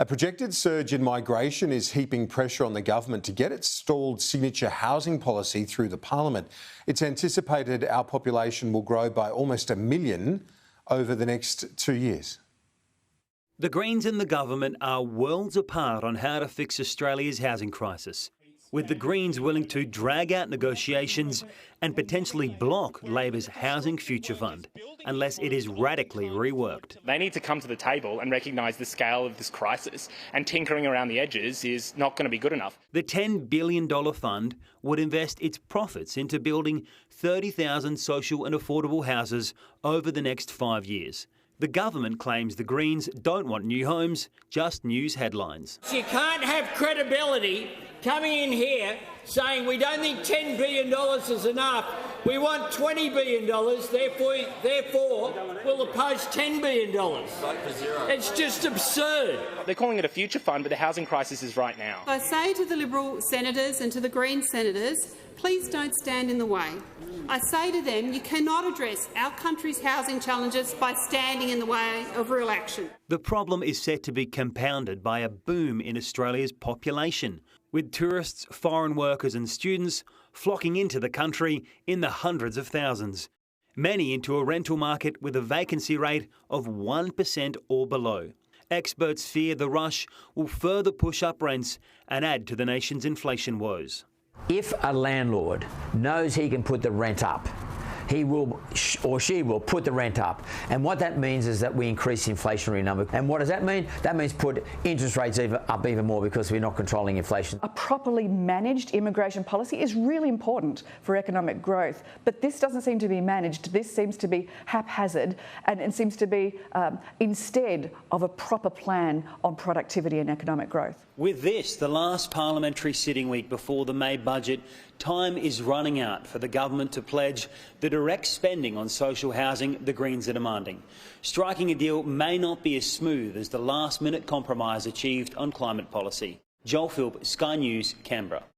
A projected surge in migration is heaping pressure on the government to get its stalled signature housing policy through the parliament. It's anticipated our population will grow by almost 1 million over the next 2 years. The Greens and the government are worlds apart on how to fix Australia's housing crisis, with the Greens willing to drag out negotiations and potentially block Labor's Housing Future Fund unless it is radically reworked. They need to come to the table and recognise the scale of this crisis, and tinkering around the edges is not going to be good enough. The $10 billion fund would invest its profits into building 30,000 social and affordable houses over the next 5 years. The government claims the Greens don't want new homes, just news headlines. You can't have credibility coming in here saying we don't think $10 billion is enough. We want $20 billion, therefore we'll oppose $10 billion. It's just absurd. They're calling it a future fund, but the housing crisis is right now. I say to the Liberal senators and to the Green senators, please don't stand in the way. I say to them, you cannot address our country's housing challenges by standing in the way of real action. The problem is set to be compounded by a boom in Australia's population, with tourists, foreign workers and students flocking into the country in the hundreds of thousands, many into a rental market with a vacancy rate of 1% or below. Experts fear the rush will further push up rents and add to the nation's inflation woes. If a landlord knows he can put the rent up, he will or she will put the rent up. And what that means is that we increase the inflationary number. And what does that mean? That means put interest rates up even more because we're not controlling inflation. A properly managed immigration policy is really important for economic growth, but this doesn't seem to be managed. This seems to be haphazard, and it seems to be instead of a proper plan on productivity and economic growth. With this, the last parliamentary sitting week before the May budget, time is running out for the government to pledge the direct spending on social housing the Greens are demanding. Striking a deal may not be as smooth as the last-minute compromise achieved on climate policy. Joel Philp, Sky News, Canberra.